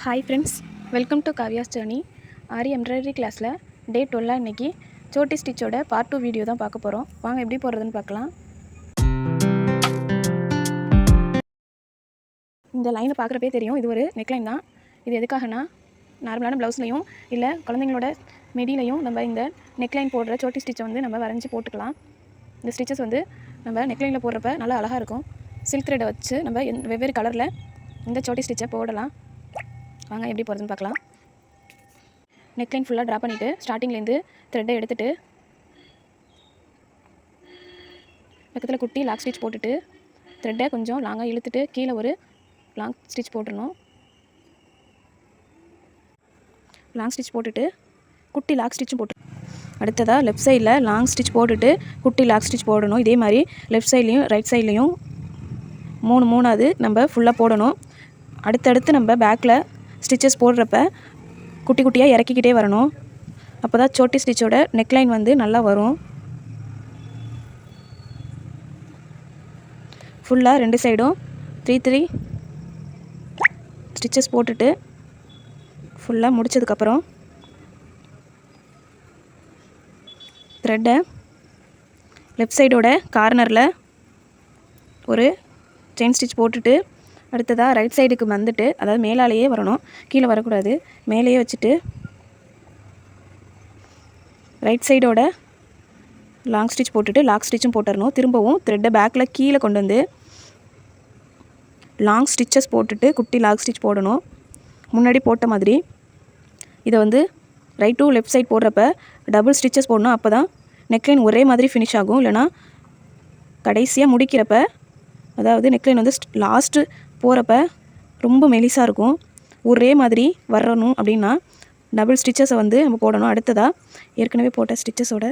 Hi friends, welcome to Kavya's journey. Aari embroidery கிளாஸில் day 12 இன்றைக்கி Chhoti ஸ்டிச்சோட part 2 video தான் பார்க்க போகிறோம். வாங்க எப்படி போடுறதுன்னு பார்க்கலாம். இந்த லைனை பார்க்குறப்பே தெரியும், இது ஒரு நெக்லைன் தான். இது எதுக்காகனா, நார்மலான ப்ளவுஸ்லையும் இல்லை குழந்தைங்களோட மெடிலையும் நம்ம இந்த நெக்லைன் போடுற சோட்டி ஸ்டிச்சை வந்து நம்ம வரைஞ்சி போட்டுக்கலாம். இந்த ஸ்டிச்சஸ் வந்து நம்ம நெக்லைனில் போடுறப்ப நல்லா அழகாக இருக்கும். சில்க் த்ரெட்டை வச்சு நம்ம வெவ்வேறு கலரில் இந்த சோட்டி ஸ்டிச்சை போடலாம். வாங்க எப்படி போடுறதுன்னு பார்க்கலாம். நெக்லைன் ஃபுல்லாக ட்ரா பண்ணிவிட்டு ஸ்டார்டிங்லேருந்து த்ரெட்டை எடுத்துகிட்டு பக்கத்தில் குட்டி லாக் ஸ்டிச் போட்டுட்டு த்ரெட்டை கொஞ்சம் லாங்காக இழுத்துட்டு கீழே ஒரு லாங் ஸ்டிச் போட்டுடணும். லாங் ஸ்டிச் போட்டுட்டு குட்டி லாக் ஸ்டிச்சும் போட்டு அடுத்ததாக லெஃப்ட் சைடில் லாங் ஸ்டிச் போட்டுட்டு குட்டி லாக் ஸ்டிச் போடணும். இதே மாதிரி லெஃப்ட் சைட்லேயும் ரைட் சைட்லேயும் மூணாவது நம்ம ஃபுல்லாக போடணும். அடுத்தடுத்து நம்ம பேக்கில் ஸ்டிச்சஸ் போடுறப்ப குட்டி குட்டியாக இறக்கிக்கிட்டே வரணும். அப்போ தான் சோட்டி ஸ்டிச்சோட நெக்லைன் வந்து நல்லா வரும். ஃபுல்லாக ரெண்டு சைடும் 3 ஸ்டிச்சஸ் போட்டுட்டு ஃபுல்லாக முடித்ததுக்கப்புறம் த்ரெட்டை லெஃப்ட் சைடோட கார்னரில் ஒரு செயின் ஸ்டிச் போட்டுட்டு அடுத்ததாக ரைட் சைடுக்கு வந்துட்டு, அதாவது மேலாலேயே வரணும், கீழே வரக்கூடாது, மேலேயே வச்சுட்டு ரைட் சைடோட லாங் ஸ்டிச் போட்டுட்டு லாக் ஸ்டிச்சும் போட்டுடணும். திரும்பவும் த்ரெட்டை பேக்கில் கீழே கொண்டு வந்து லாங் ஸ்டிச்சஸ் போட்டுட்டு குட்டி லாக் ஸ்டிச் போடணும். முன்னாடி போட்ட மாதிரி இதை வந்து ரைட் டு லெஃப்ட் சைட் போடுறப்ப டபுள் ஸ்டிச்சஸ் போடணும். அப்போ தான் நெக்லைன் ஒரே மாதிரி ஃபினிஷ் ஆகும். இல்லைனா கடைசியாக முடிக்கிறப்ப, அதாவது நெக்லைன் வந்து லாஸ்ட்டு போகிறப்ப ரொம்ப மெலிசாக இருக்கும். ஒரே மாதிரி வரணும் அப்படின்னா டபுள் ஸ்டிச்சஸை வந்து நம்ம போடணும். அடுத்ததாக ஏற்கனவே போட்ட ஸ்டிச்சஸோட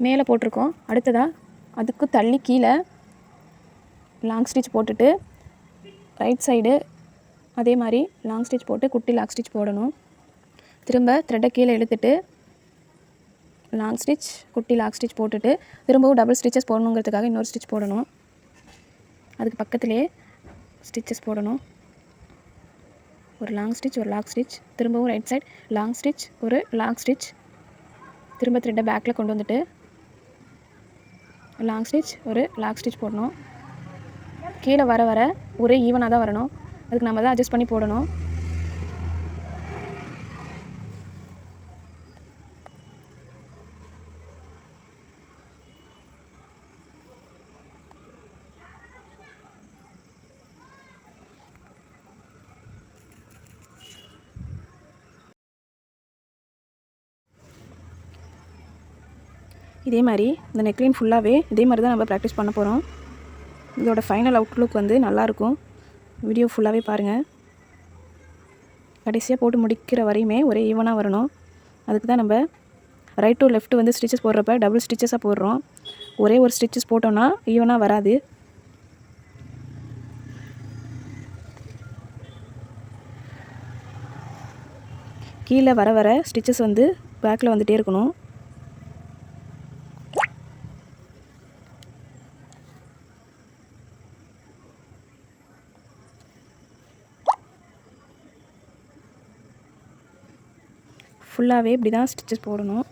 மேலே போட்டிருக்கோம். அடுத்ததாக அதுக்கு தள்ளி கீழே லாங் ஸ்டிச் போட்டுட்டு ரைட் சைடு அதே மாதிரி லாங் ஸ்டிச் போட்டு குட்டி லாக் ஸ்டிச் போடணும். திரும்ப த்ரெட்டை கீழே இழுத்துட்டு லாங் ஸ்டிச் குட்டி லாக் ஸ்டிச் போட்டுட்டு திரும்பவும் டபுள் ஸ்டிச்சஸ் போடணுங்கிறதுக்காக இன்னொரு ஸ்டிச் போடணும். அதுக்கு பக்கத்துலேயே ஸ்டிச்சஸ் போடணும். ஒரு லாங் ஸ்டிச் ஒரு லாக் ஸ்டிச், திரும்பவும் ரைட் சைட் லாங் ஸ்டிச் ஒரு லாக் ஸ்டிச், திரும்ப த்ரெட்டை பேக்கில் கொண்டு வந்துட்டு லாங் ஸ்டிச் ஒரு லாக் ஸ்டிச் போடணும். கீழே வர வர ஒரே ஈவனாக தான் வரணும். அதுக்கு நம்ம தான் அட்ஜஸ்ட் பண்ணி போடணும். இதே மாதிரி இந்த நெக்லைன் ஃபுல்லாகவே இதே மாதிரி தான் நம்ம ப்ராக்டிஸ் பண்ண போகிறோம். இதோட ஃபைனல் அவுட்லுக் வந்து நல்லாயிருக்கும். வீடியோ ஃபுல்லாகவே பாருங்கள். கடைசியாக போட்டு முடிக்கிற வரையுமே ஒரே ஈவனாக வரணும். அதுக்கு தான் நம்ம ரைட் டு லெஃப்ட் வந்து ஸ்டிச்சஸ் போடுறப்ப டபுள் ஸ்டிச்சஸாக போடுறோம். ஒரே ஒரு ஸ்டிச்சஸ் போட்டோன்னா ஈவனாக வராது. கீழே வர வர ஸ்டிச்சஸ் வந்து பேக்கில் வந்துகிட்டே இருக்கணும். ஃபுல்லாகவே இப்படி தான் ஸ்டிச்சஸ் போடணும்.